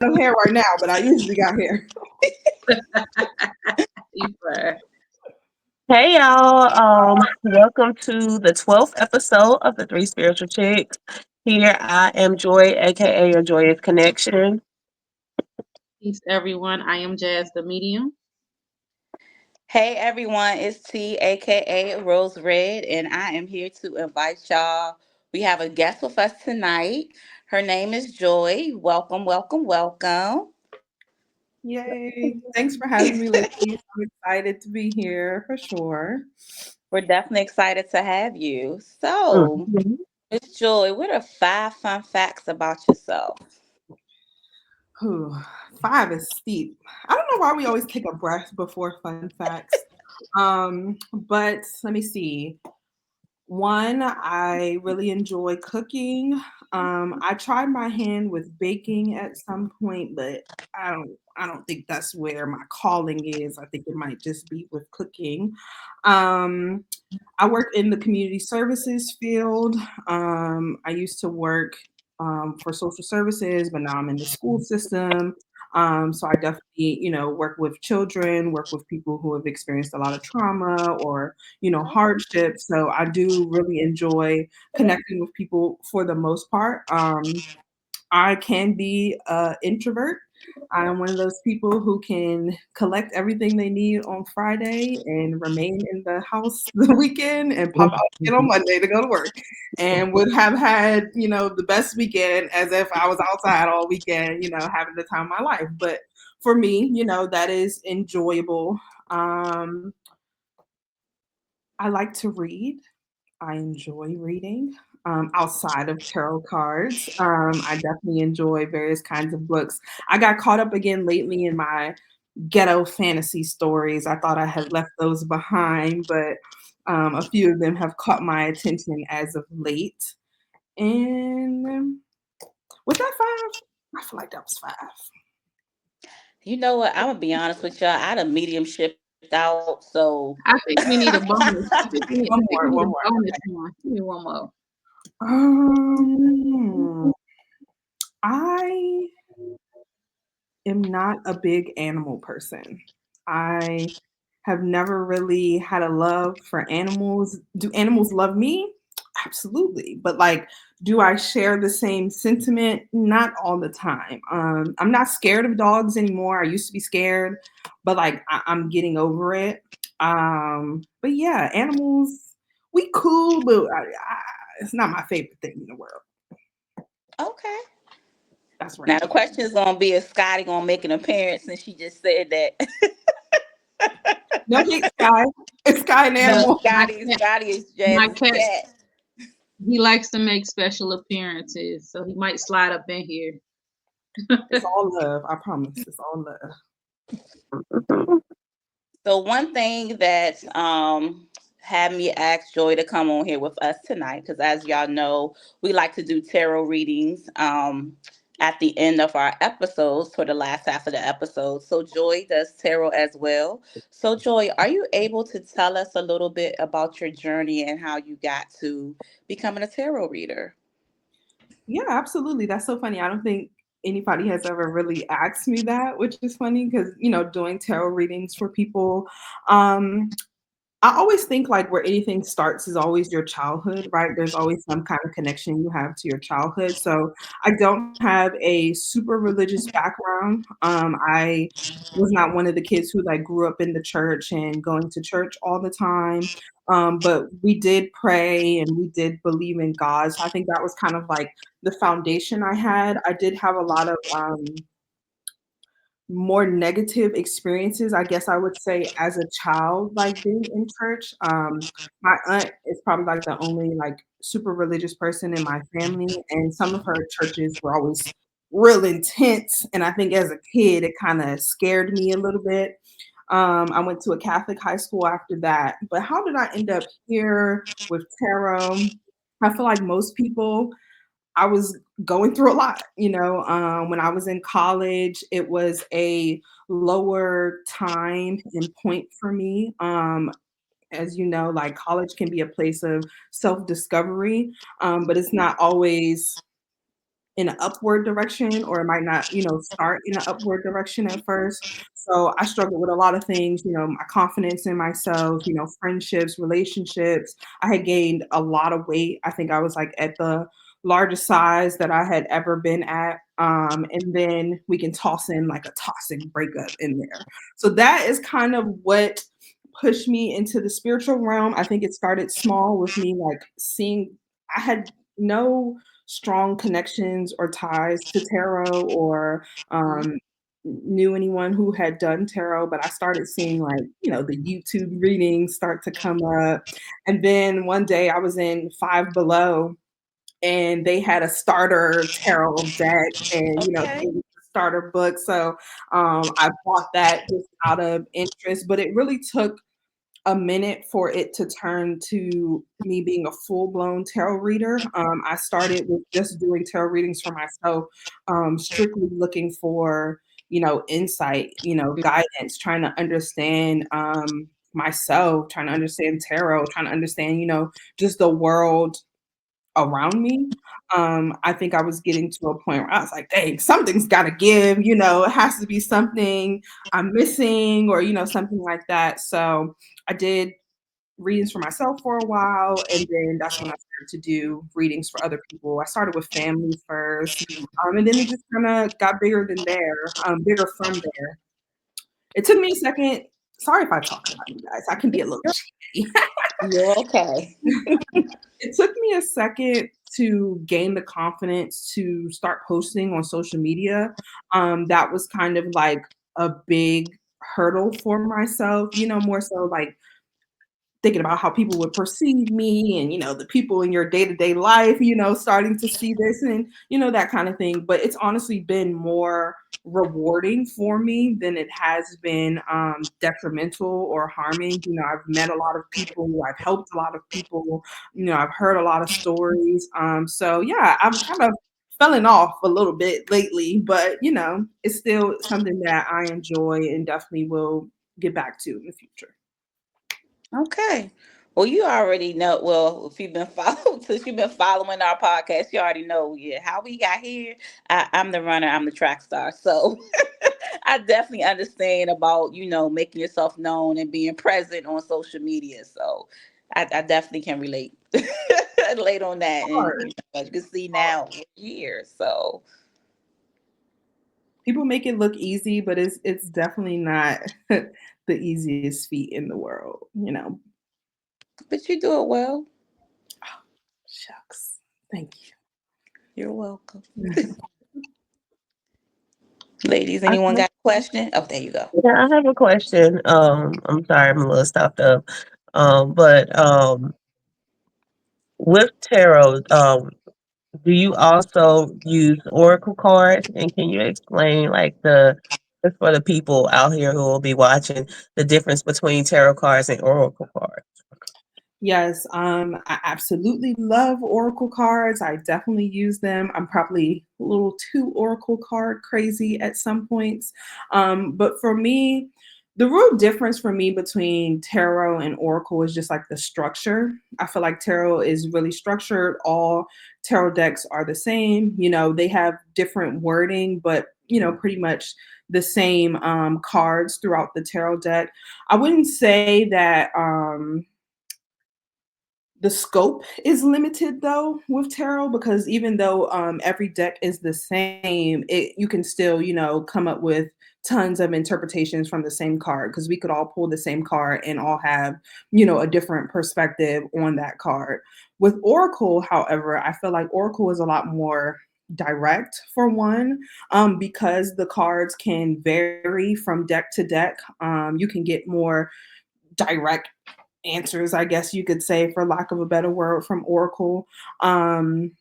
no hair right now, but I usually got hair. You were. Hey y'all, welcome to the 12th episode of the Three Spiritual Chicks. Here I am Joy, aka your Joyous Connection. Peace, everyone. I am Jazz, the medium. Hey everyone, it's T, aka Rose Red, and I am here to invite y'all. We have a guest with us tonight. Her name is Joy. Welcome, welcome, welcome. Yay. Thanks for having me, ladies. I'm excited to be here for sure. We're definitely excited to have you. So, Mhm. Miss Joy, what are 5 fun facts about yourself? Whew, 5 is steep. I don't know why we always take a breath before fun facts. But let me see. One, I really enjoy cooking. I tried my hand with baking at some point, but I don't think that's where my calling is. I think it might just be with cooking. Um, I work in the community services field. I used to work for social services, but now I'm in the school system. So I definitely, work with children, work with people who have experienced a lot of trauma or, hardship. So I do really enjoy connecting with people for the most part. I can be an introvert. I'm one of those people who can collect everything they need on Friday and remain in the house the weekend and pop out again on Monday to go to work and would have had, the best weekend as if I was outside all weekend, having the time of my life. But for me, that is enjoyable. Um, I like to read. I enjoy reading outside of tarot cards. I definitely enjoy various kinds of books. I got caught up again lately in my ghetto fantasy stories. I thought I had left those behind, but a few of them have caught my attention as of late. And was that 5? I feel like that was 5. You know what? I'm gonna be honest with y'all. I done medium shipped out, so I think we need a bonus. One I think more, we need one a more. bonus one. Give me one more. Um, I am not a big animal person. I have never really had a love for animals. Do animals love me? Absolutely. But like, do I share the same sentiment? Not all the time. I'm not scared of dogs anymore. I used to be scared, but like I'm getting over it. But yeah, animals, we cool, but it's not my favorite thing in the world. okay. That's Now the random. question is gonna be: is Scotty gonna make an appearance? Since she just said that. No hate Sky. It's Sky an My No, animal. my cat, Scotty is my Jazz's cat, cat. he likes to make special appearances, so he might slide up in here. It's all love. I promise. It's all love. So one thing that had me ask Joy to come on here with us tonight, because as y'all know, we like to do tarot readings at the end of our episodes for the last half of the episode. So Joy does tarot as well. So Joy, are you able to tell us a little bit about your journey and how you got to becoming a tarot reader? Yeah, absolutely. That's so funny. I don't think anybody has ever really asked me that, which is funny because, doing tarot readings for people. Um, I always think like where anything starts is always your childhood, right? There's always some kind of connection you have to your childhood. So I don't have a super religious background. I was not one of the kids who like grew up in the church and going to church all the time. But we did pray and we did believe in God. So I think that was kind of like the foundation I had. I did have a lot of more negative experiences, I guess I would say, as a child, like being in church. My aunt is probably like the only like super religious person in my family, and some of her churches were always real intense. And I think as a kid, it kind of scared me a little bit. I went to a Catholic high school after that. But how did I end up here with tarot? I feel like most people I was going through a lot, when I was in college, it was a lower time and point for me. As you know, like college can be a place of self discovery, but it's not always in an upward direction, or it might not, start in an upward direction at first. So I struggled with a lot of things, my confidence in myself, friendships, relationships. I had gained a lot of weight. I think I was like at the largest size that I had ever been at. And then we can toss in like a toxic breakup in there. So that is kind of what pushed me into the spiritual realm. I think it started small with me like seeing I had no strong connections or ties to tarot or knew anyone who had done tarot, but I started seeing like, the YouTube readings start to come up. And then one day I was in Five Below and they had a starter tarot deck and, Okay. it was a starter book. So I bought that just out of interest, but it really took a minute for it to turn to me being a full-blown tarot reader. I started with just doing tarot readings for myself, strictly looking for, insight, guidance, trying to understand myself, trying to understand tarot, trying to understand, just the world around me. I think I was getting to a point where I was like, dang, something's got to give, it has to be something I'm missing or, something like that. So I did readings for myself for a while. And then that's when I started to do readings for other people. I started with family first. And then it just kind of got bigger than there, bigger from there. It took me a second. Sorry if I talk about you guys. I can be a little chatty. You're okay. It took me a second to gain the confidence to start posting on social media. That was kind of like a big hurdle for myself, more so like thinking about how people would perceive me and, the people in your day-to-day life, starting to see this and, that kind of thing. But it's honestly been more rewarding for me than it has been detrimental or harming. I've met a lot of people, I've helped a lot of people, I've heard a lot of stories. So yeah, I'm kind of falling off a little bit lately, but it's still something that I enjoy and definitely will get back to in the future. Okay. Well, you already know. Well, if you've been following, since you've been following our podcast, you already know, yeah, how we got here. I'm the runner. I'm the track star. So I definitely understand about making yourself known and being present on social media. So I definitely can relate. Relate on that, and Hard. as you can see now, we're here. So, People make it look easy, but it's definitely not the easiest feat in the world. but you do it well. Shucks. Thank You're welcome. you. Ladies, I, anyone got a question? Oh, there you go. yeah, I have a question. I'm sorry, I'm a little stopped up. But with tarot, do you also use oracle cards? And can you explain, like, just for the people out here who will be watching, the difference between tarot cards and oracle cards? Yes, I absolutely love Oracle cards. I definitely use them. I'm probably a little too Oracle card crazy at some points. But for me, the real difference for me between tarot and Oracle is just like the structure. I feel like tarot is really structured. All tarot decks are the same. They have different wording, but pretty much the same cards throughout the tarot deck. I wouldn't say that the scope is limited though with tarot because even though every deck is the same, you can still come up with tons of interpretations from the same card because we could all pull the same card and all have a different perspective on that card. With Oracle, however, I feel like Oracle is a lot more direct for one because the cards can vary from deck to deck. You can get more direct answers, I guess you could say, for lack of a better word, from Oracle. Um,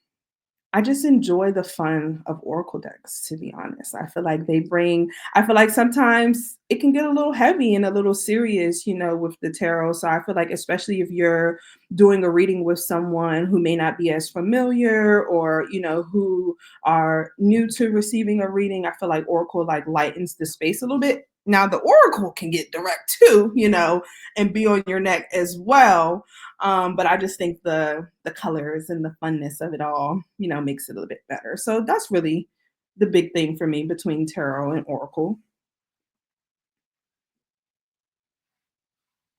I just enjoy the fun of Oracle decks, to be honest. I feel like sometimes it can get a little heavy and a little serious, with the tarot. So I feel like, especially if you're doing a reading with someone who may not be as familiar or, who are new to receiving a reading, I feel like Oracle like lightens the space a little bit. Now the oracle can get direct too, and be on your neck as well. But I just think the colors and the funness of it all, makes it a little bit better. So that's really the big thing for me between tarot and oracle.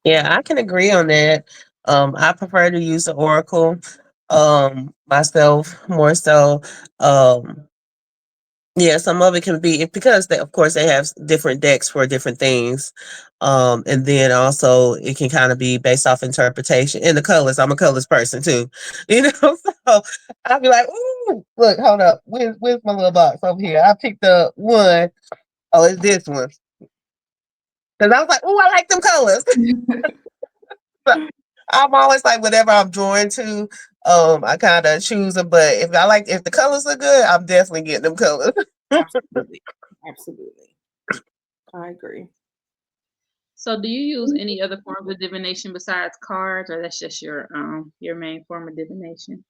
Yeah, I can agree on that. I prefer to use the oracle myself more so. Um, yeah, some of it can be because they, of course, they have different decks for different things. And then also it can kind of be based off interpretation and the colors. I'm a colors person too, you know. So I'll be like, "Ooh, look, hold up, where's my little box over here? I picked up one. Oh, it's this one." Because I was like, "Ooh, I like them colors." But I'm always like, whatever I'm drawn to, I kind of choose them. But if the colors are good, I'm definitely getting them colors. Absolutely. Absolutely. I agree. So, do you use any other forms of divination besides cards, or that's just your main form of divination?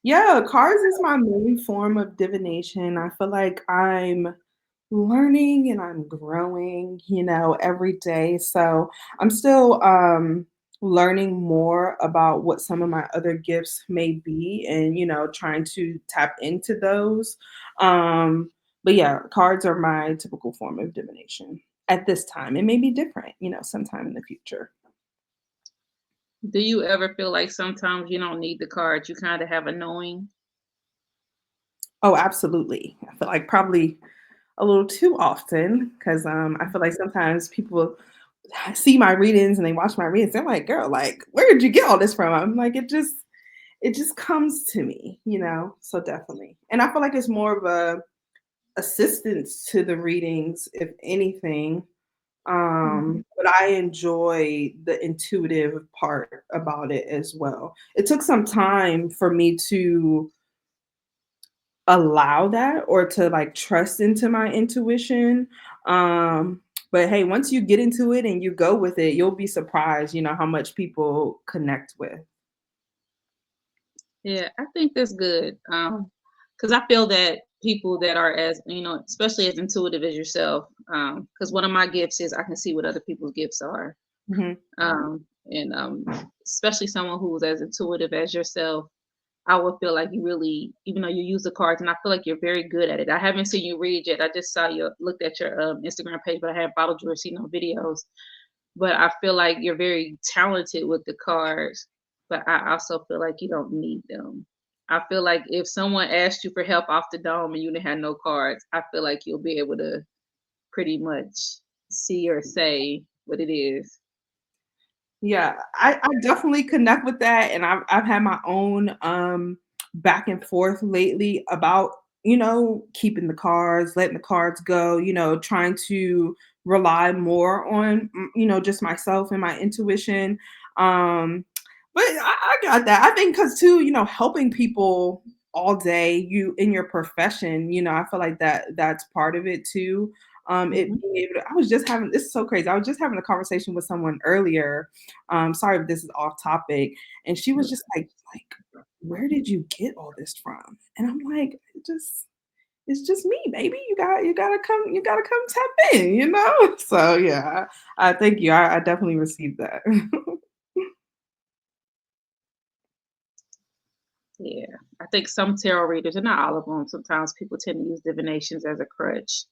Yeah, cards is my main form of divination. I feel like I'm learning and I'm growing, every day. So I'm still learning more about what some of my other gifts may be and, trying to tap into those. Um, but yeah, cards are my typical form of divination at this time. It may be different, sometime in the future. Do you ever feel like sometimes you don't need the cards, you kind of have a knowing? Oh, absolutely. I feel like probably a little too often because I feel like sometimes people see my readings and they watch my readings. They're like, "Girl, like, where did you get all this from?" I'm like, it just comes to me, So definitely, and I feel like it's more of a assistance to the readings, if anything. Mhm. But I enjoy the intuitive part about it as well. It took some time for me to allow that or to like trust into my intuition. But hey, once you get into it and you go with it, you'll be surprised, how much people connect with. Yeah, I think that's good. Because I feel that people that are as especially as intuitive as yourself, because one of my gifts is I can see what other people's gifts are. Mhm. And especially someone who's as intuitive as yourself, I would feel like you really, even though you use the cards, and I feel like you're very good at it. I haven't seen you read yet. I just saw you looked at your Instagram page, but I haven't followed you or seen no videos. But I feel like you're very talented with the cards, but I also feel like you don't need them. I feel like if someone asked you for help off the dome and you didn't have no cards, I feel like you'll be able to pretty much see or say what it is. Yeah, I definitely connect with that, and I've had my own back and forth lately about keeping the cards, letting the cards go, trying to rely more on just myself and my intuition. Um, but I got that. I think because too, helping people all day, you in your profession, I feel like that's part of it too. It Mhm. being able to, I was just having this is so crazy. I was just having a conversation with someone earlier, sorry if this is off topic. And she was just like, where did you get all this from? And I'm like, it's just me, baby. You gotta come tap in. So yeah, I thank you. I definitely received that. Yeah, I think some tarot readers, and not all of them, sometimes people tend to use divinations as a crutch.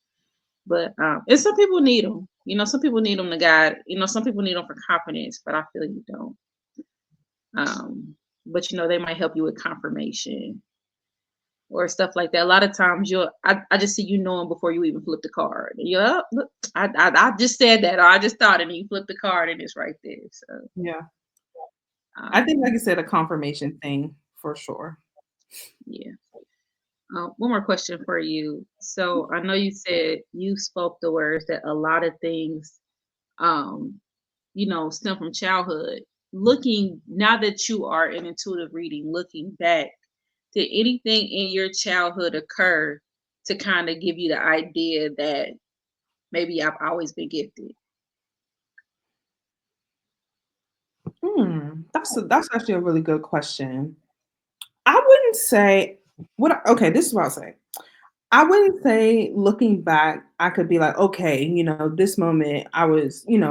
But and some people need them. Some people need them to guide. Some people need them for confidence, but I feel you don't. But they might help you with confirmation or stuff like that. A lot of times I just see you knowing before you even flip the card. And you're, "Oh, look, I just said that, or I just thought it," and you flip the card and it's right there. So Yeah, I think, um, like I said, a confirmation thing for sure. yeah. One more question for you. So I know you said you spoke the words that a lot of things, um, stem from childhood. Looking now that you are an intuitive reading, looking back, did anything in your childhood occur to kind of give you the idea that maybe I've always been gifted? That's actually a really good question. I wouldn't say okay, this is what I'll say. I wouldn't say looking back, I could be like, okay, this moment I was, I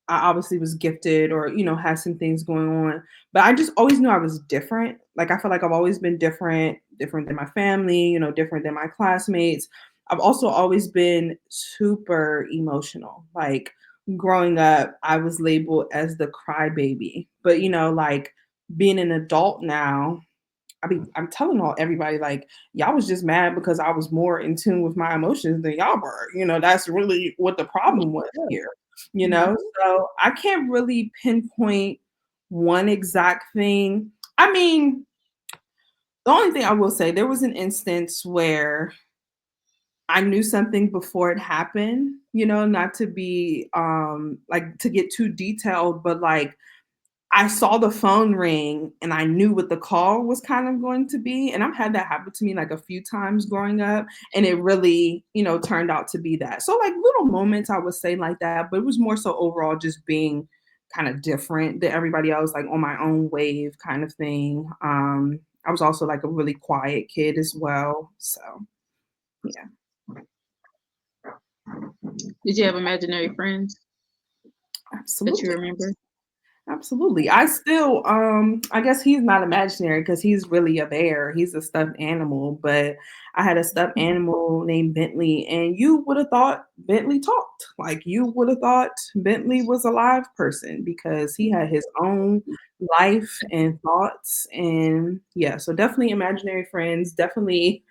obviously was gifted or, had some things going on. But I just always knew I was different. Like I feel like I've always been different, different than my family, different than my classmates. I've also always been super emotional. Like growing up, I was labeled as the crybaby. But like being an adult now, I'm telling everybody like y'all was just mad because I was more in tune with my emotions than y'all were. That's really what the problem was here. Mhm. So I can't really pinpoint one exact thing. I mean, the only thing I will say, there was an instance where I knew something before it happened, not to be like to get too detailed, but like I saw the phone ring and I knew what the call was kind of going to be. And I've had that happen to me like a few times growing up. And it really, turned out to be that. So, like little moments, I would say like that, but it was more so overall just being kind of different than everybody else, like on my own wave kind of thing. I was also like a really quiet kid as well. So, yeah. Did you have imaginary friends that you Absolutely. remember? Absolutely. I still, I guess he's not imaginary because he's really a bear. He's a stuffed animal, but I had a stuffed animal named Bentley, and you would have thought Bentley talked. Like you would have thought Bentley was a live person because he had his own life and thoughts. And yeah, so definitely imaginary friends, definitely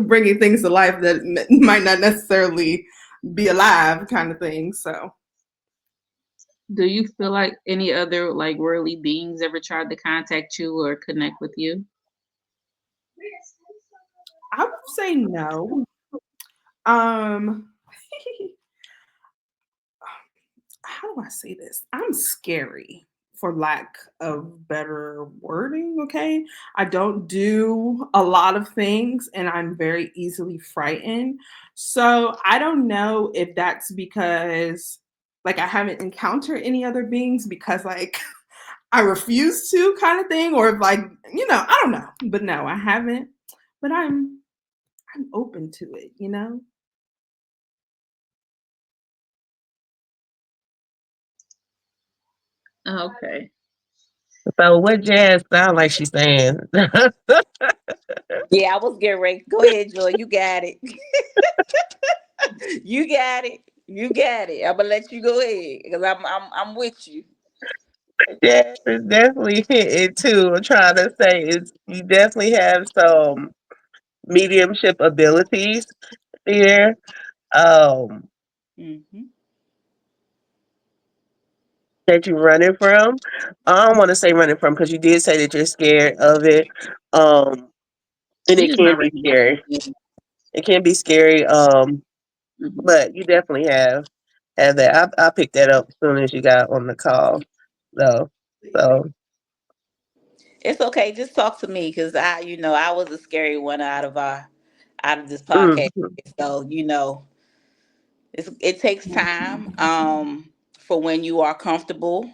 bringing things to life that might not necessarily be alive kind of thing. So. Do you feel like any other like worldly beings ever tried to contact you or connect with you? I would say no. Um, how do I say this? I'm scary for lack of better wording, okay? I don't do a lot of things and I'm very easily frightened. So, I don't know if that's because like I haven't encountered any other beings because like I refuse to kind of thing or if like, I don't know. But no, I haven't. But I'm open to it. Okay. So what Jazz sound like she's saying? Yeah, I was getting ready. Go ahead, Joy. You got it. You got it. You got it. I'm gonna let you go ahead because I'm with you. Jazz is definitely it too. I'm trying to say is you definitely have some mediumship abilities there. Um, Hmm. that you're running from. I don't want to say running from because you did say that you're scared of it. Um, and You it just can not be ready. scary. It can be scary. Mhm. But you definitely have that. I picked that up as soon as you got on the call, though. So, It's okay. Just talk to me because I was a scary one out of this podcast. mhm, So it takes time for when you are comfortable.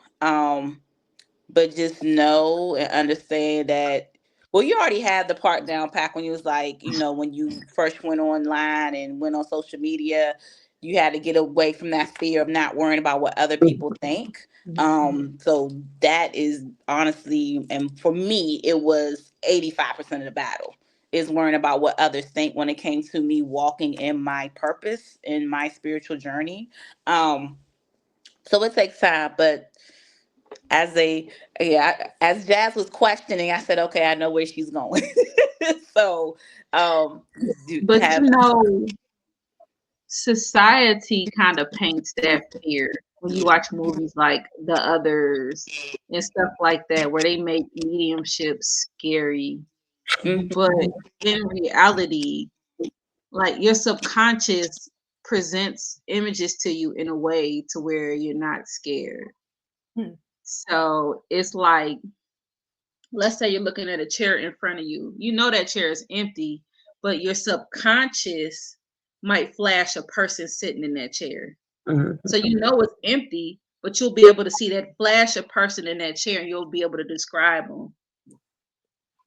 But just know and understand that well you already had the part down pack when you was like when you first went online and went on social media you had to get away from that fear of not worrying about what other people mhm, think. So that is honestly, and for me it was 85% of the battle is worrying about what others think when it came to me walking in my purpose in my spiritual journey. um so it takes time, but as a as Jazz was questioning, I said, okay, I know where she's going. So do But have society kind of paints that fear when you watch movies like The Others and stuff like that, where they make mediumship scary. Mhm. But in reality, like your subconscious presents images to you in a way to where you're not scared. Hmm. So it's like, let's say you're looking at a chair in front of you. You know that chair is empty, but your subconscious might flash a person sitting in that chair. mhm, So you know it's empty, but you'll be able to see that flash a person in that chair and you'll be able to describe them.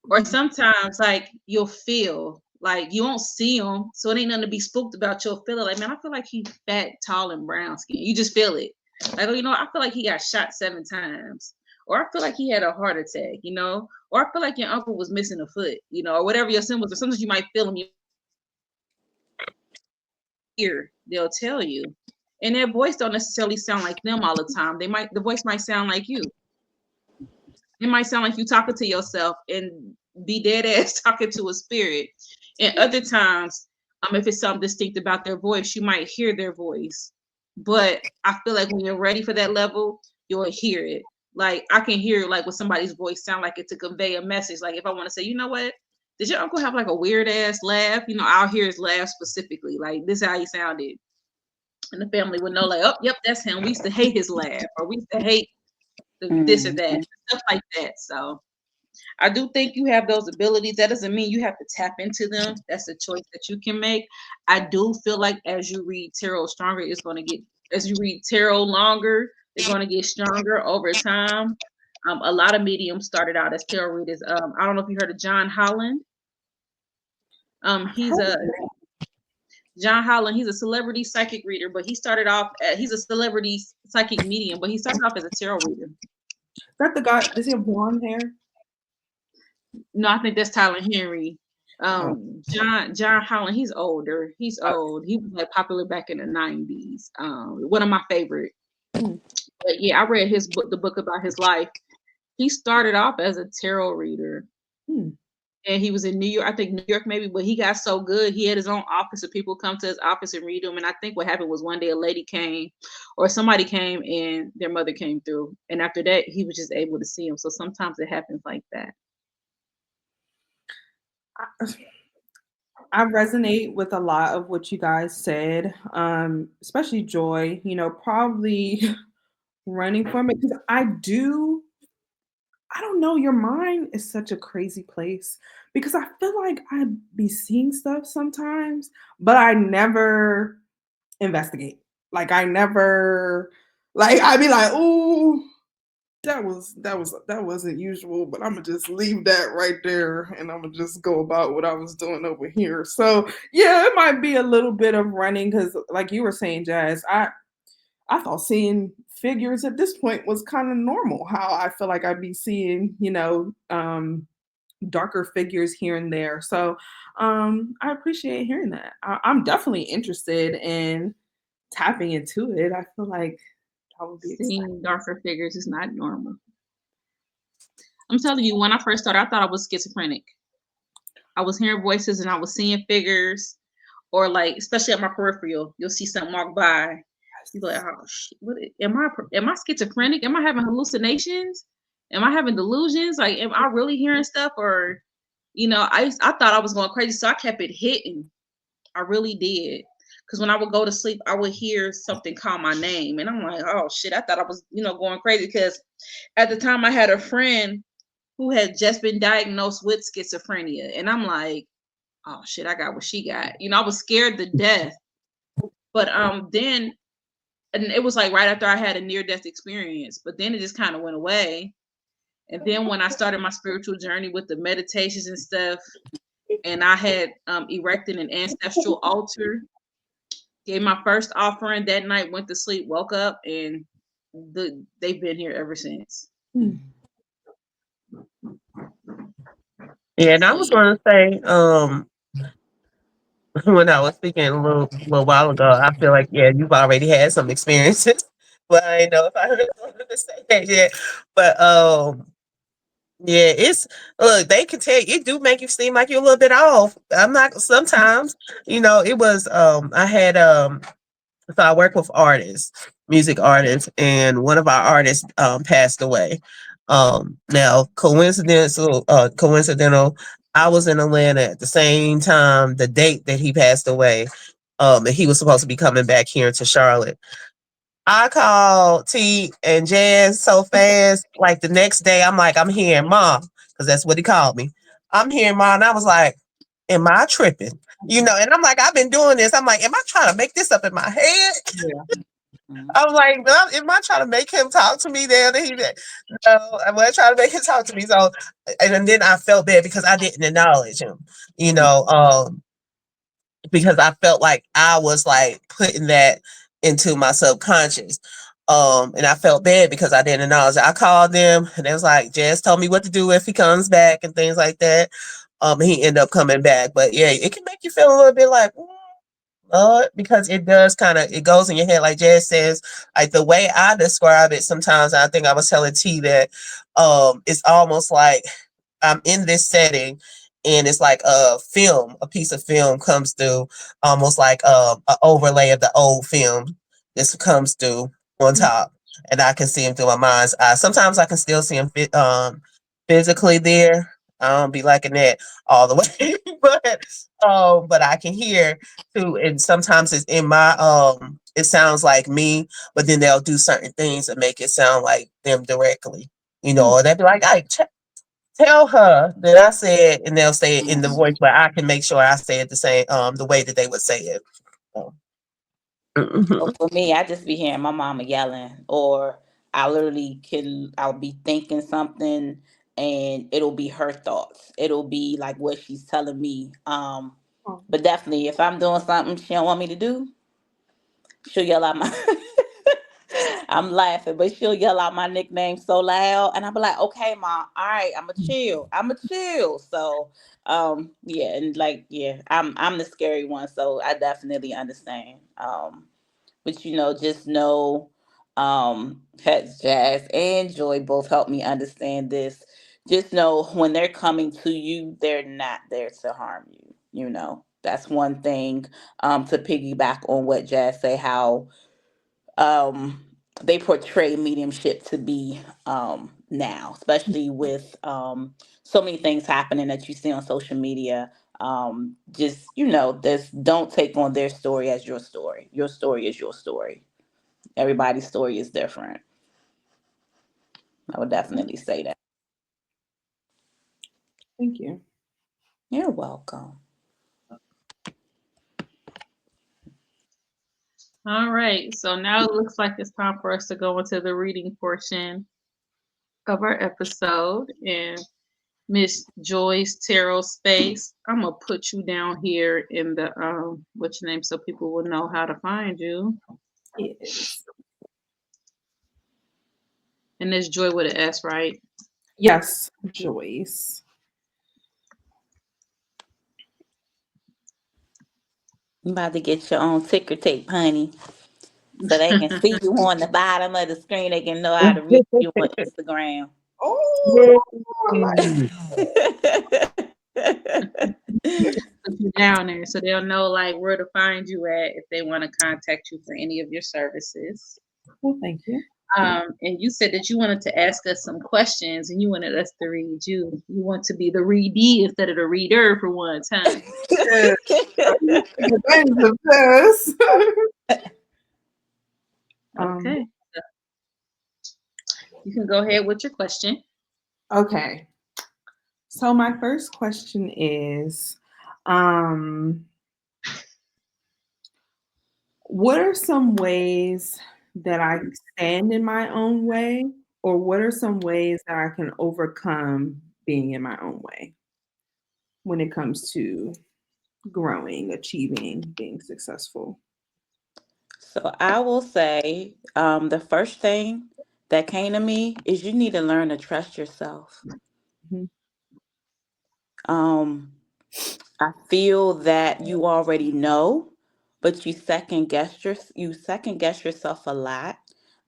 Or sometimes like you'll feel Like you don't see him, so it ain't nothing to be spooked about. You'll feel it. Like, man, I feel like he's fat, tall, and brown skin. You just feel it. Like, oh, I feel like he got shot 7 times, or I feel like he had a heart attack. Or I feel like your uncle was missing a foot. Or whatever your symbols. Or sometimes you might feel them. You hear, they'll tell you, and their voice don't necessarily sound like them all the time. The voice might sound like you. It might sound like you talking to yourself and be dead ass talking to a spirit. And other times, if it's something distinct about their voice, you might hear their voice. But I feel like when you're ready for that level, you'll hear it. Like I can hear like what somebody's voice sound like it to convey a message. Like if I want to say, you know what? Did your uncle have like a weird ass laugh? I'll hear his laugh specifically. Like this is how he sounded. And the family would know, like, oh, yep, that's him. We used to hate his laugh, or we used to hate this or that, stuff like that. So I do think you have those abilities. That doesn't mean you have to tap into them. That's a choice that you can make. I do feel like as you read tarot stronger, as you read tarot longer, they're going to get stronger over time. A lot of mediums started out as tarot readers. I don't know if you heard of John Holland. He's a John Holland. He's a celebrity psychic reader, but he started off. He's a celebrity psychic medium, but he started off as a tarot reader. Is that the guy? Does he have blonde hair? No, I think that's Tyler Henry. John Holland, he's older. He's old. He was like popular back in the 90s. One of my favorite. But yeah, I read his book, the book about his life. He started off as a tarot reader. And he was in New York, I think New York maybe, but he got so good. He had his own office, and people come to his office and read him. And I think what happened was one day a lady came or somebody came and their mother came through. And after that, he was just able to see him. So sometimes it happens like that. I resonate with a lot of what you guys said, especially Joy, probably running from it. Because I don't know, your mind is such a crazy place because I feel like I'd be seeing stuff sometimes, but I never investigate. Like I never, like I'd be like, "Ooh, that wasn't usual," but I'm gonna just leave that right there, and I'm gonna just go about what I was doing over here. So yeah, it might be a little bit of running because, like you were saying, Jazz, I thought seeing figures at this point was kind of normal. How I feel like I'd be seeing, darker figures here and there. So I appreciate hearing that. I'm definitely interested in tapping into it. I feel like that would be exciting. Seeing darker figures is not normal. I'm telling you, when I first started, I thought I was schizophrenic. I was hearing voices and I was seeing figures, or like, especially at my peripheral, you'll see something walk by. You go like, oh shit, what am I schizophrenic? Am I having hallucinations? Am I having delusions? Like, am I really hearing stuff? Or, I thought I was going crazy, so I kept it hitting. I really did. Because when I would go to sleep, I would hear something call my name. And I'm like, oh shit, I thought I was, going crazy. Because at the time I had a friend who had just been diagnosed with schizophrenia. And I'm like, oh shit, I got what she got. I was scared to death. But then, and it was like right after I had a near-death experience, but then it just kind of went away. And then when I started my spiritual journey with the meditations and stuff, and I had erected an ancestral altar, gave my first offering that night, went to sleep, woke up, and they've been here ever since. Yeah, and I was going to say, when I was speaking a little while ago, I feel like, yeah, you've already had some experiences, but I didn't know if I heard something to say that yet. But yeah, look, they can tell you, it do make you seem like you're a little bit off. I'm not sometimes, it was I had so I work with artists, music artists, and one of our artists passed away. Now coincidental, I was in Atlanta at the same time, the date that he passed away. And he was supposed to be coming back here to Charlotte. I called T and Jazz so fast, like the next day, I'm like, I'm here, Mom, because that's what he called me. I'm here, Mom. And I was like, am I tripping? And I'm like, I've been doing this. I'm like, am I trying to make this up in my head? Yeah. Mm. I'm like, well, am I trying to make him talk to me then? No, I'm not trying to make him talk to me. So, and then I felt bad because I didn't acknowledge him, you know, because I felt like I was like putting that into my subconscious. And I felt bad because I didn't acknowledge it. I called them and it was like, Jess told me what to do if he comes back and things like that. He ended up coming back. But yeah, it can make you feel a little bit like, because it does kind of it goes in your head, like Jazz says. Like the way I describe it, sometimes I think I was telling T that it's almost like I'm in this setting and it's like a piece of film comes through, almost like an overlay of the old film. This comes through on top, and I can see him through my mind's eye. Sometimes I can still see him physically there. I don't be liking that all the way, but I can hear too, and sometimes it's in my it sounds like me, but then they'll do certain things that make it sound like them directly, or they'll be like, I tell her that I said, and they'll say it in the voice, but I can make sure I say it the same, the way that they would say it. So, So for me, I just be hearing my mama yelling, or I'll be thinking something, and it'll be her thoughts. It'll be like what she's telling me. Oh, But definitely, if I'm doing something she don't want me to do, she'll yell out my. I'm laughing, but she'll yell out my nickname so loud, and I'll be like, "Okay, mom, all right, I'ma chill. I'ma chill." So, yeah, and like, yeah, I'm the scary one, so I definitely understand. But just know, that Jazz and Joy both help me understand this. Just know when they're coming to you, they're not there to harm you. That's one thing. To piggyback on what Jazz say, how um they portray mediumship to be now, especially with so many things happening that you see on social media. Just this, don't take on their story as your story. Your story is your story. Everybody's story is different. I would definitely say that. thank you. You're welcome. All right. So now it looks like it's time for us to go into the reading portion of our episode. And Miss Joyce Tarot Space, I'm gonna put you down here in the what's your name so people will know how to find you. Yes. And there's Joy with an S, right? Yes, Joyce. You about to get your own ticker tape, honey, so they can see you on the bottom of the screen. They can know how to reach you on Instagram. Oh, I like Put you down there so they'll know like where to find you at if they want to contact you for any of your services. well, thank you. And you said that you wanted to ask us some questions and you wanted us to read you. You want to be the readee instead of the reader for once, huh? Yes, take advantage of this. um, Okay. You can go ahead with your question. okay. So my first question is, um, what are some ways that I stand in my own way, or what are some ways that I can overcome being in my own way when it comes to growing, achieving, being successful? So I will say, the first thing that came to me is you need to learn to trust yourself. Mhm. Um, I feel that you already know, but you second guess yourself a lot.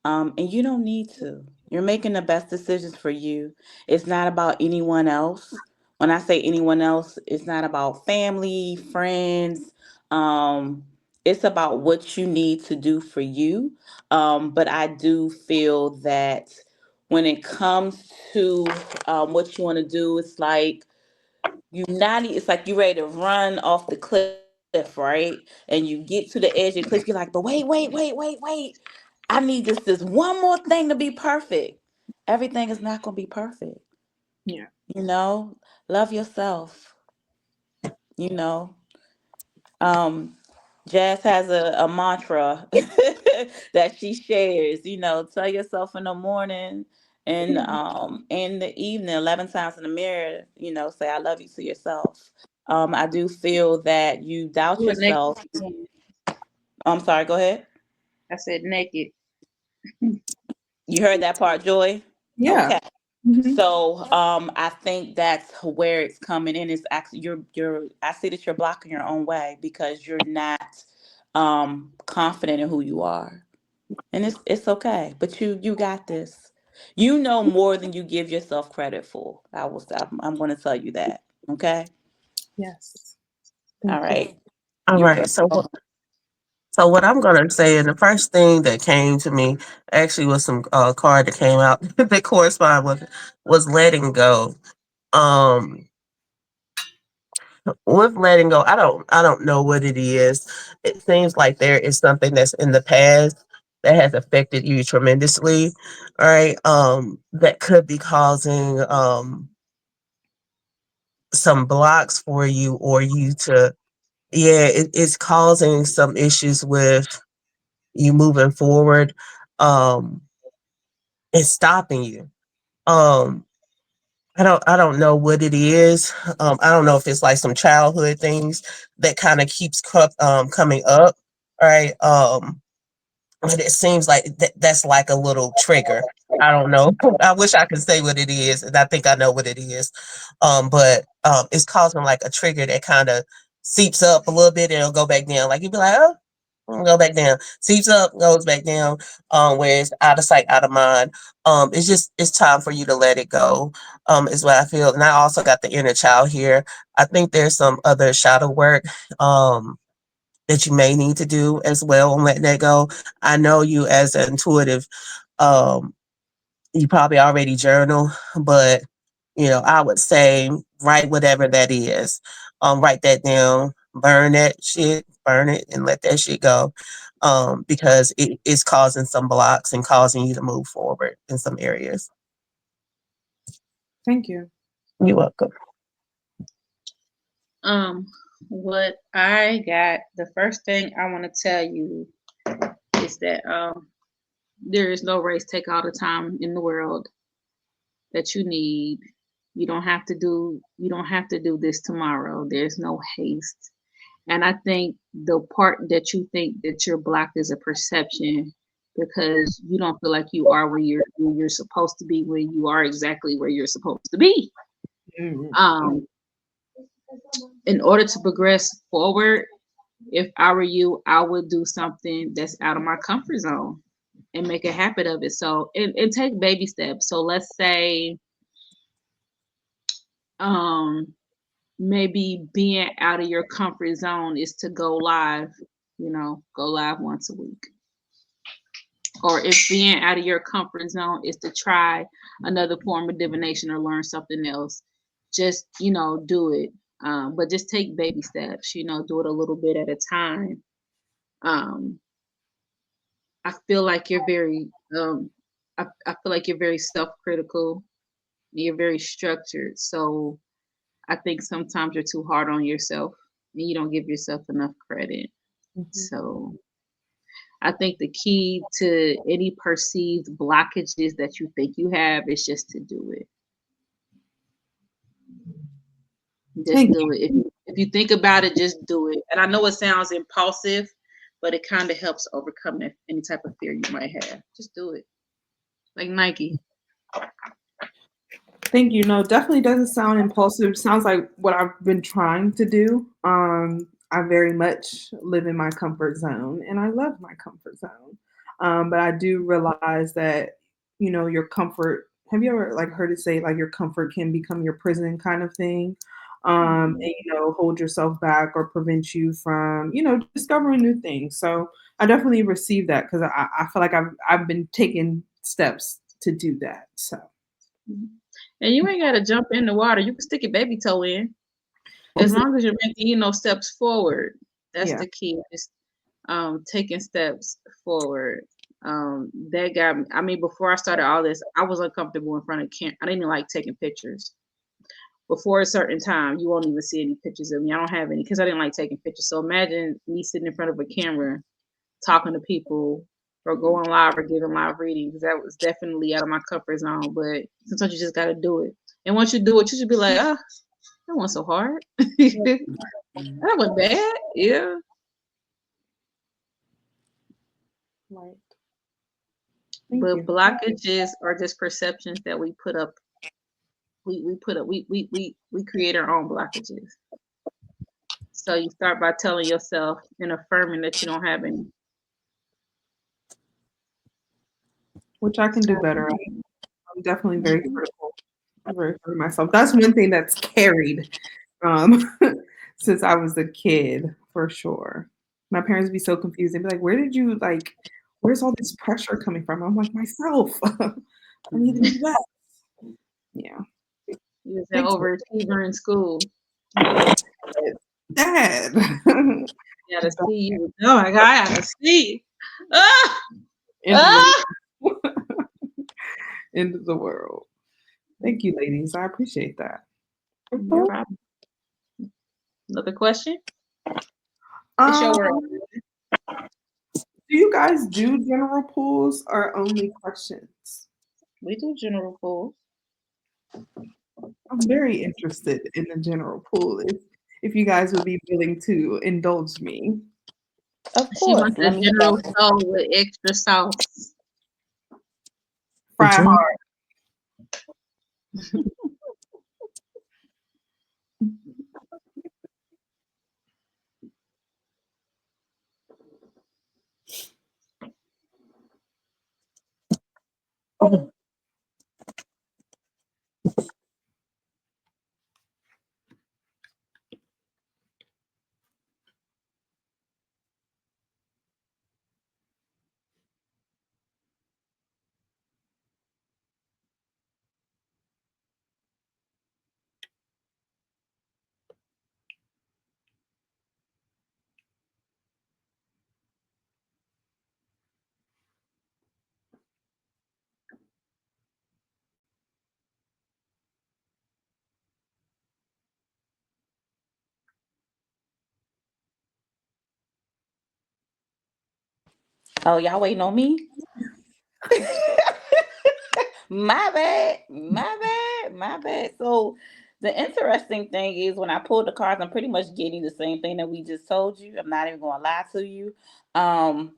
And you don't need to. You're making the best decisions for you. It's not about anyone else. When I say anyone else, it's not about family, friends. Um, it's about what you need to do for you. But I do feel that when it comes to what you want to do, it's like you ready to run off the cliff, right? And you get to the edge of the cliff, you're like, but wait. I need this one more thing to be perfect. Everything is not gonna be perfect. Yeah. You know, love yourself. You know, um, Jazz has a mantra. that she shares. Tell yourself in the morning and in the evening, 11 times in the mirror, say I love you to yourself. I do feel that you doubt Do it naked. yourself. I'm sorry, go ahead. I said naked. You heard that part, Joy? Yeah. Okay. Hmm. So I think that's where it's coming in. Is actually you're I see that you're blocking your own way because you're not confident in who you are. And it's okay. But you got this. You know more than you give yourself credit for. I'm gonna tell you that. Okay? Yes. All Thank you. right. All You're right. welcome. So what I'm gonna say, and the first thing that came to me actually was some card that came out that corresponded with was letting go. Um, with letting go, I don't know what it is. It seems like there is something that's in the past that has affected you tremendously. All right. That could be causing some blocks for you or you to yeah, it's causing some issues with you moving forward. Um it's stopping you. Um I don't know what it is. I don't know if it's like some childhood things that kind of keeps coming up. All right. But it seems like that's like a little trigger. I don't know. I wish I could say what it is, and I think I know what it is. But it's causing like a trigger that kind of seeps up a little bit and it'll go back down. Like you'd be like, oh, go back down. Seeps up, goes back down. Where it's out of sight, out of mind. It's time for you to let it go. Is what I feel. And I also got the inner child here. I think there's some other shadow work. That you may need to do as well on letting that go. I know you as an intuitive, um, you probably already journal, but I would say write whatever that is. Write that down, burn that shit, burn it and let that shit go. Because it is causing some blocks and causing you to move forward in some areas. Thank you. You're welcome. Um, what I got, the first thing I want to tell you is that there is no race take all the time in the world that you need. You don't have to do this tomorrow. There's no haste. And I think the part that you think that you're blocked is a perception because you don't feel like you are where you're supposed to be when you are exactly where you're supposed to be. Mhm. Um, in order to progress forward, if I were you, I would do something that's out of my comfort zone and make a habit of it. So and take baby steps. So let's say um maybe being out of your comfort zone is to go live, go live once a week. Or if being out of your comfort zone is to try another form of divination or learn something else, just, do it. But just take baby steps, do it a little bit at a time. Um, I feel like you're very, I feel like you're very self-critical. You're very structured. So I think sometimes you're too hard on yourself and you don't give yourself enough credit. Mhm. So I think the key to any perceived blockages that you think you have is just to do it. Just Thank do it. If you think about it, just do it. And I know it sounds impulsive, but it kind of helps overcome any type of fear you might have. Just do it. Like Nike. Thank you. No, definitely doesn't sound impulsive. Sounds like what I've been trying to do. I very much live in my comfort zone and I love my comfort zone. But I do realize that, your comfort, have you ever like heard it say like your comfort can become your prison kind of thing? Mhm. And hold yourself back or prevent you from, discovering new things. So I definitely received that because I feel like I've been taking steps to do that. So And you ain't gotta jump in the water. You can stick your baby toe in. As long as you're making, steps forward. That's yeah. the key. Just taking steps forward. That got me. I mean, before I started all this, I was uncomfortable in front of camera. I didn't like taking pictures. Before a certain time, you won't even see any pictures of me. I don't have any because I didn't like taking pictures. So imagine me sitting in front of a camera talking to people or going live or giving live readings. That was definitely out of my comfort zone. But sometimes you just gotta do it. And once you do it, you should be like, ah, that wasn't so hard. That wasn't bad. Yeah. Right. Thank But you. blockages are just perceptions that we put up. We put up. We create our own blockages. So you start by telling yourself and affirming that you don't have any. Which I can do better at. I'm definitely very critical. I'm very critical of myself. That's one thing that's carried um, since I was a kid, for sure. My parents be so confused. They'd be like, "Where did you like? Where's all this pressure coming from?" I'm like, "Myself. I need to be the best." Yeah. You was an Thanks, overachiever in school. Dad. You gotta see you. Oh my God, I gotta see. Ah, End of ah. the end of the world. Thank you, ladies. I appreciate that. No problem. Another question? It's your world. Um, do you guys do general pools or only questions? We do general pool. I'm very interested in the general pool if you guys would be willing to indulge me. Of She course. wants a Let me general start. soul with extra sauce. Fry Mhm. hard. Oh, y'all waiting on me? My bad. My bad. My bad. So the interesting thing is when I pulled the cards, I'm pretty much getting the same thing that we just told you. I'm not even gonna lie to you. Um,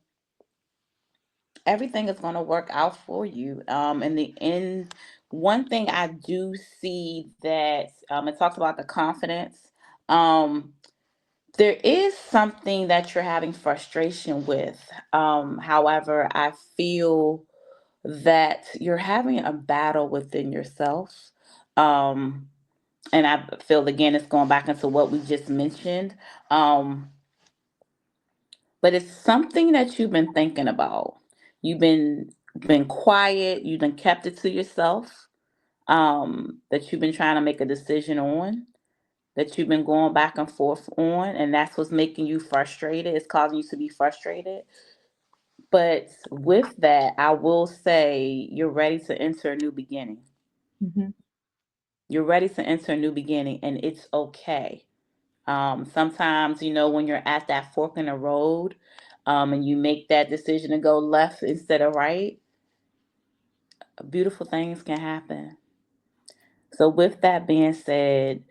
everything is gonna work out for you. In the end, one thing I do see that it talks about the confidence. Um, there is something that you're having frustration with. However, I feel that you're having a battle within yourself. Um, and I feel again it's going back into what we just mentioned. Um, but it's something that you've been thinking about. You've been quiet, you've been kept it to yourself, that you've been trying to make a decision on, that you've been going back and forth on, and that's what's making you frustrated. It's causing you to be frustrated. But with that, I will say you're ready to enter a new beginning. Mm-hmm. You're ready to enter a new beginning, and it's okay. Sometimes, when you're at that fork in the road, and you make that decision to go left instead of right, beautiful things can happen. So, with that being said,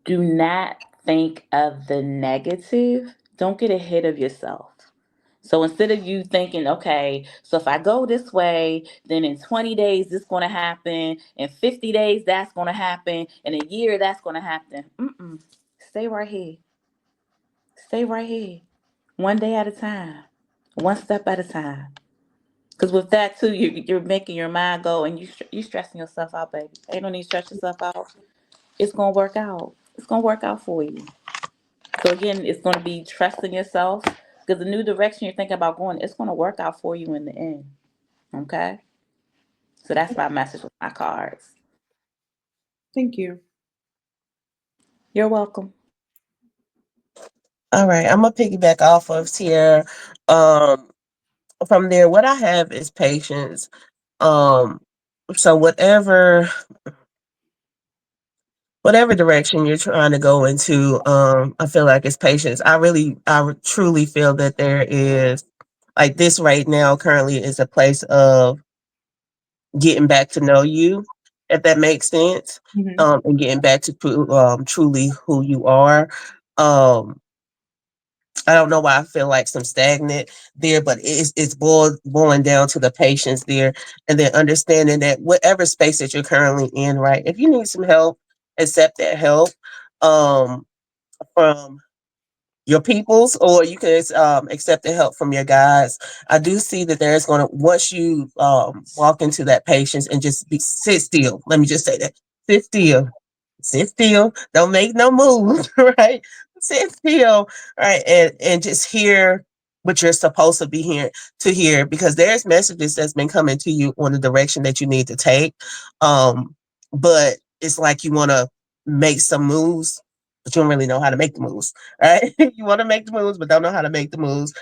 do not think of the negative. Don't get ahead of yourself. So instead of you thinking, okay, so if I go this way, then in 20 days this going to happen, in 50 days that's going to happen, in a year that's going to happen. Stay right here. Stay right here. One day at a time. One step at a time. Because with that too, you're making your mind go and you stressing yourself out, baby. Ain't no need to stress yourself out. It's going to work out. It's going to work out for you. So again, it's going to be trusting yourself because the new direction you're thinking about going, it's going to work out for you in the end. Okay? So that's my message with my cards. Thank you. You're welcome. All right, I'm gonna piggyback off of Tiara. Um, from there, what I have is patience. Um, so whatever direction you're trying to go into, I feel like it's patience. I truly feel that there is Like this right now currently is a place of getting back to know you, if that makes sense, Mhm. and getting back to truly who you are. Um, I don't know why I feel like some stagnant there, but it's boiling down to the patience there, and then understanding that whatever space that you're currently in, right? If you need some help, accept that help um, from your peoples, or you can accept the help from your guides. I do see that there's going to, once you walk into that patience and just sit still. Let me just say that, sit still, sit still. Don't make no move, right? Sit still, right, and just hear what you're supposed to be hearing to hear, because there's messages that's been coming to you on the direction that you need to take. But it's like you want to make some moves, but you don't really know how to make the moves, right? You want to make the moves, but don't know how to make the moves.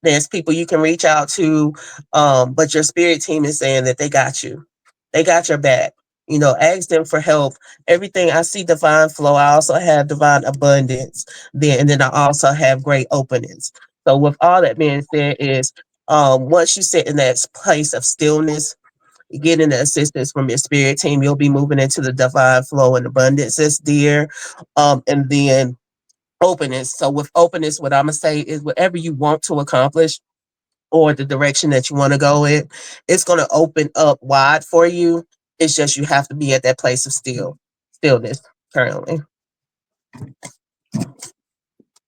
There's people you can reach out to, but your spirit team is saying that they got you. They got your back. You know, ask them for help. Everything I see divine flow. I also have divine abundance there, and then I also have great openings. So with all that being said, is once you sit in that place of stillness, getting the assistance from your spirit team, you'll be moving into the divine flow and abundance that's there. And then openness. So with openness, what I'm gonna say is whatever you want to accomplish or the direction that you want to go in, it's gonna open up wide for you. It's just you have to be at that place of stillness currently.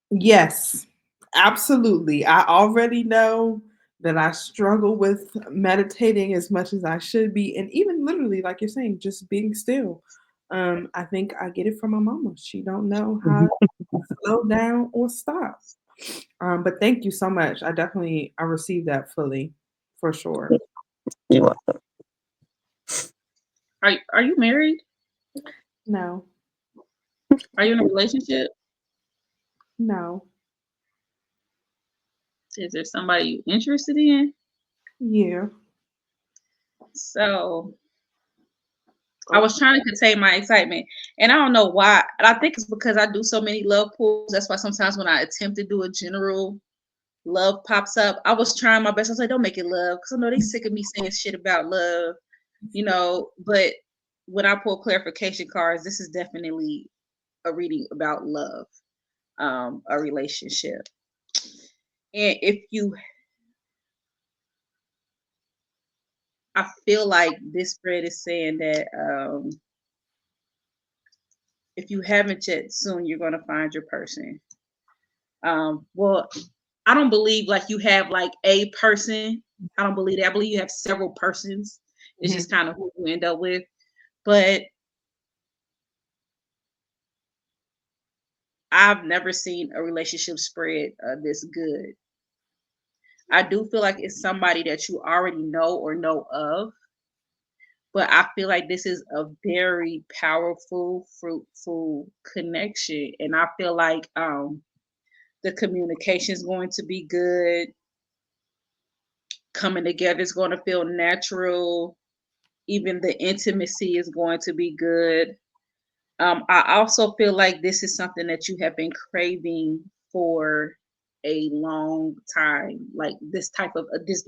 Yes, absolutely. I already know that I struggle with meditating as much as I should be, and even literally, like you're saying, just being still. I think I get it from my mama. She don't know how to slow down or stop. But thank you so much. I received that fully, for sure. You want- Are you married? No, Are you in a relationship? no, Is there somebody you interested in? yeah. So I was trying to contain my excitement, and I don't know why. And I think it's because I do so many love pools. That's why sometimes when I attempt to do a general love pops up. I was trying my best. I was like, don't make it love, because I know they sick of me saying shit about love, you know. But when I pull clarification cards, this is definitely a reading about love, a relationship. And if you, I feel like this spread is saying that if you haven't yet, soon you're going to find your person. Well, I don't believe like you have like a person. I don't believe that. I believe you have several persons. It's Mhm. just kind of who you end up with. But I've never seen a relationship spread this good. I do feel like it's somebody that you already know or know of, but I feel like this is a very powerful, fruitful connection, and I feel like the communication is going to be good. Coming together is going to feel natural. Even the intimacy is going to be good. I also feel like this is something that you have been craving for a long time, like this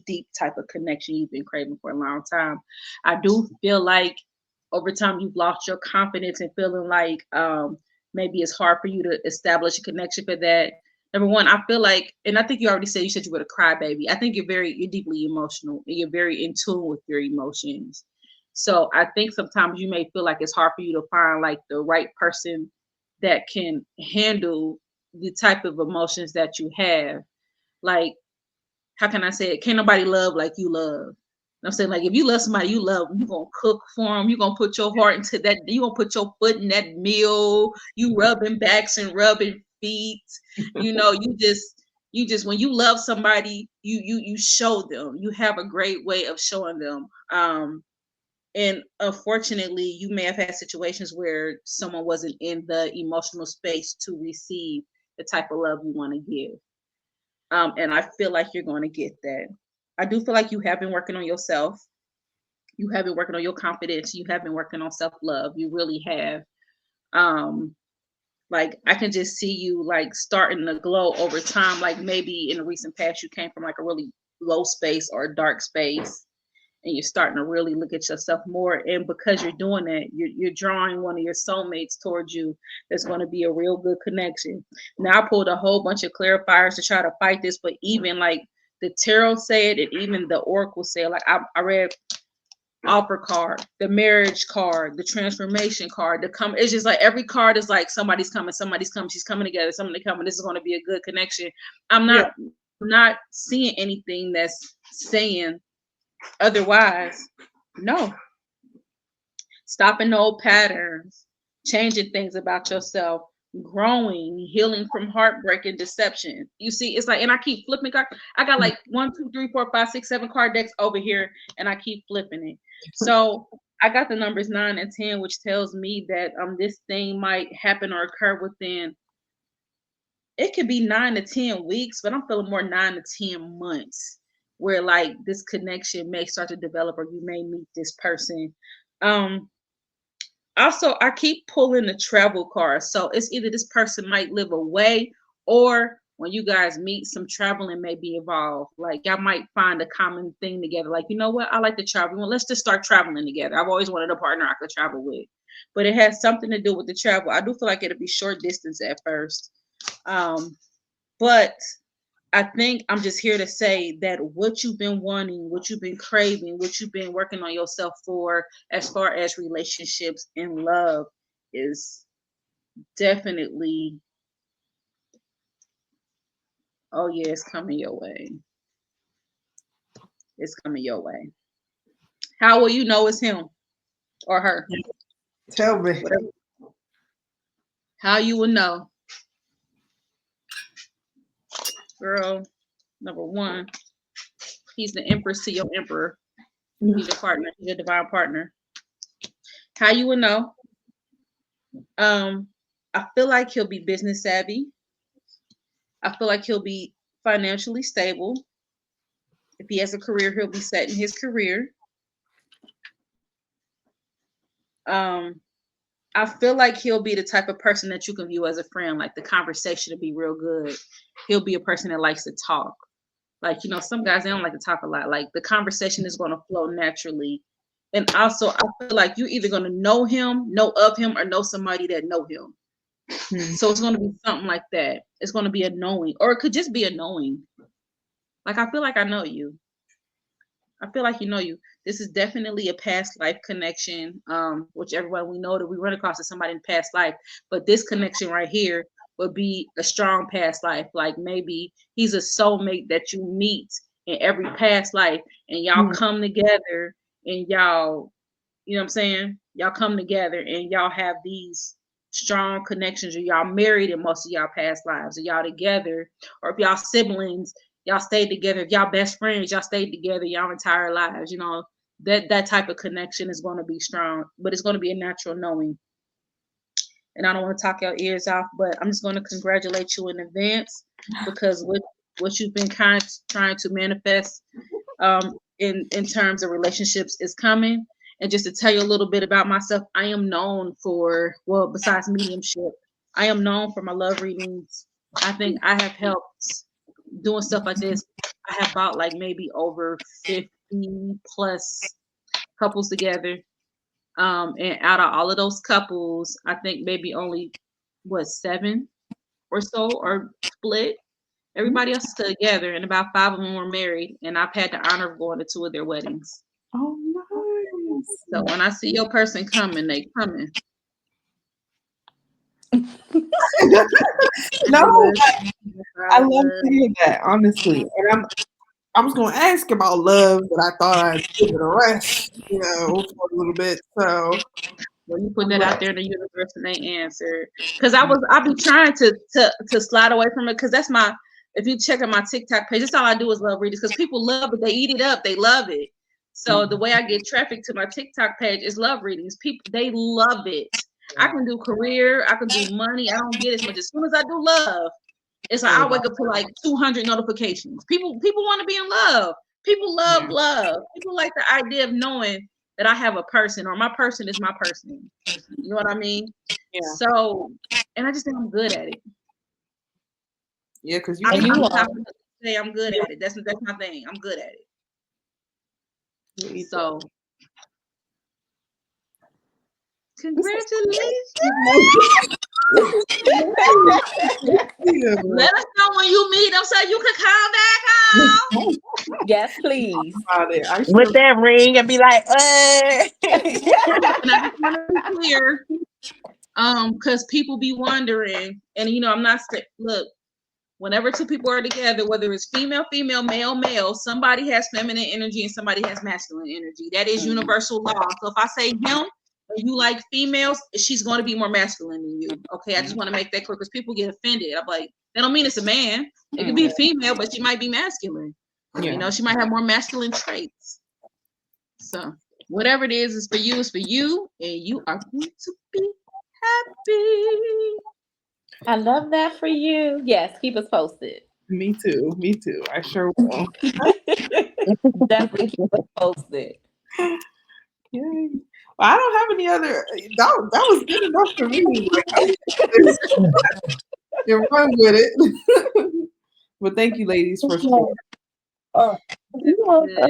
deep type of connection you've been craving for a long time. I do feel like over time you've lost your confidence and feeling like maybe it's hard for you to establish a connection for that. Number one, I feel like, and I think you said you were a crybaby. I think you're deeply emotional and you're very in tune with your emotions. So I think sometimes you may feel like it's hard for you to find like the right person that can handle the type of emotions that you have. Like, how can I say it? Can't nobody love like you love. I'm saying, like, if you love somebody you love, you're gonna cook for them. You're gonna put your heart into that. You're gonna put your foot in that meal. You rubbing backs and rubbing feet. You just when you love somebody, you show them. You have a great way of showing them. And unfortunately, you may have had situations where someone wasn't in the emotional space to receive the type of love you want to give. And I feel like you're going to get that. I do feel like you have been working on yourself. You have been working on your confidence. You have been working on self love. You really have. Um, Like I can just see you like starting to glow over time. Like maybe in the recent past you came from like a really low space or a dark space, and you're starting to really look at yourself more. And because you're doing that, you're drawing one of your soulmates towards you. That's going to be a real good connection. Now I pulled a whole bunch of clarifiers to try to fight this, but even like the tarot said, and even the oracle said, like I read offer card, the marriage card, the transformation card, the come. It's just like every card is like somebody's coming, she's coming together, somebody coming. This is going to be a good connection. I'm not seeing anything that's saying otherwise. No. Stopping old patterns, changing things about yourself, growing, healing from heartbreak and deception. You see, it's like, and I keep flipping cards. I got like 1, 2, 3, 4, 5, 6, 7 card decks over here, and I keep flipping it. So I got the numbers 9 and 10, which tells me that this thing might happen or occur within. It could be 9 to 10 weeks, but I'm feeling more 9 to 10 months, where like this connection may start to develop, or you may meet this person. Also, I keep pulling the travel card. So it's either this person might live away, or when you guys meet, some traveling may be involved. Like y'all might find a common thing together. Like, you know what? I like to travel. Well, let's just start traveling together. I've always wanted a partner I could travel with. But it has something to do with the travel. I do feel like it'll be short distance at first. But I think I'm just here to say that what you've been wanting, what you've been craving, what you've been working on yourself for, as far as relationships and love, is definitely, oh yeah, it's coming your way. It's coming your way. How will you know it's him or her? Tell me. Whatever. How you will know. Girl, number 1, he's the empress to your emperor. He's your partner. He's your divine partner. How you will know? I feel like he'll be business savvy. I feel like he'll be financially stable. If he has a career, he'll be set in his career. I feel like he'll be the type of person that you can view as a friend. Like the conversation will be real good. He'll be a person that likes to talk. Like, you know, some guys, they don't like to talk a lot. Like the conversation is going to flow naturally. And also, I feel like you're either going to know him, know of him, or know somebody that know him. So it's going to be something like that. It's going to be a knowing, or it could just be a knowing. Like, I feel like I know you. I feel like you know you. This is definitely a past life connection, which everyone we know that we run across to somebody in past life. But this connection right here would be a strong past life. Like maybe he's a soulmate that you meet in every past life, and y'all come together, and y'all, you know what I'm saying? Y'all come together and y'all have these strong connections, or y'all married in most of y'all past lives, or y'all together, or if y'all siblings, y'all stayed together. If y'all best friends, y'all stayed together y'all entire lives. You know, that type of connection is going to be strong, but it's going to be a natural knowing. And I don't want to talk your ears off, but I'm just going to congratulate you in advance, because what you've been trying to manifest in terms of relationships is coming. And just to tell you a little bit about myself, I am known for, well, besides mediumship, I am known for my love readings. I think I have helped doing stuff like this. I have bought like maybe over 50 plus couples together. And out of all of those couples, I think maybe only 7 or so are split. Everybody else is still together, and about 5 of them were married. And I've had the honor of going to 2 of their weddings. Oh, nice. So when I see your person coming, they coming. No, I love to hear that, honestly. And I was going to ask about love, but I thought I'd give it a rest, you know, for a little bit. So when you put that out there in the universe and they answer, because I'll be trying to slide away from it, because that's my. If you check out my TikTok page, that's all I do is love readings, because people love it, they eat it up, they love it. So the way I get traffic to my TikTok page is love readings. People, they love it. I can do career, I can do money. I don't get as much. As soon as I do love, it's like I wake up to like 200 notifications. People want to be in love. People love love. People like the idea of knowing that I have a person or my person is my person. You know what I mean? Yeah. So, and I just think I'm good at it. Yeah, because you I And can you can are. say I'm good at it. That's my thing. I'm good at it. eat So, congratulations. Let us know when you meet them so you can come back home. Yes, please. about it. I With sure. that ring and be like, And I just want to be clear, because people be wondering, and I'm not look. Whenever two people are together, whether it's female, female, male, male, somebody has feminine energy and somebody has masculine energy. That is universal law. So if I say him and you like females, she's going to be more masculine than you. Okay, I just want to make that clear because people get offended. I'm like, that don't mean it's a man. It could be a female, but she might be masculine. Yeah. She might have more masculine traits. So whatever it is for you, is for you, and you are going to be happy. I love that for you. Yes, keep us posted. Me too. Me too. I sure will. Definitely keep us posted. Yay. Well, I don't have any other. That was good enough for me. Like, you run with it. But thank you, ladies, for sharing. oh, you Good.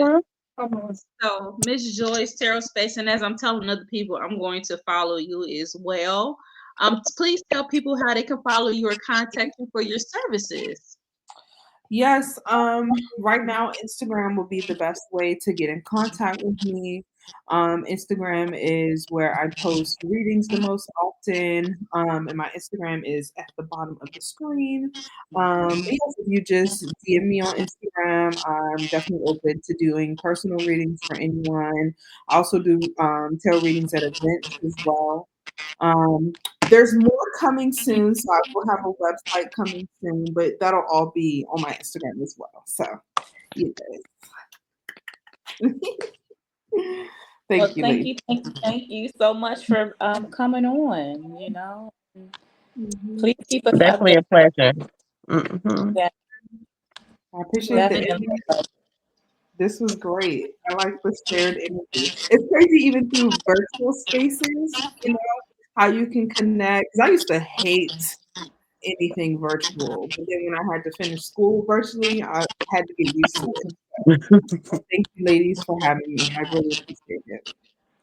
welcome. So, Miss Joyce, Tarot Space, and as I'm telling other people, I'm going to follow you as well. Please tell people how they can follow you or contact you for your services. Yes, right now Instagram will be the best way to get in contact with me. Instagram is where I post readings the most often, and my Instagram is at the bottom of the screen. But yes, if you just DM me on Instagram, I'm definitely open to doing personal readings for anyone. I also do tarot readings at events as well. There's more coming soon, so I will have a website coming soon, but that'll all be on my Instagram as well. So, you guys. Well, Thank you, ladies. thank you so much for coming on. Mhm. Please keep us Definitely updated. a pleasure. Hmm. Yeah, I appreciate the definitely. energy. This was great. I like the shared energy. It's crazy, even through virtual spaces, how you can connect. 'Cause I used to hate anything virtual, but then when I had to finish school virtually, I had to get used to it. Thank you, ladies, for having me. I really appreciate it.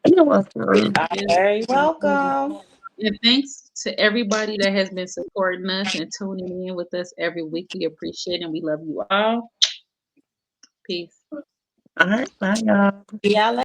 You're You welcome. are very welcome. And thanks to everybody that has been supporting us and tuning in with us every week. We appreciate and we love you all. Peace. All right, bye, y'all. See y'all later.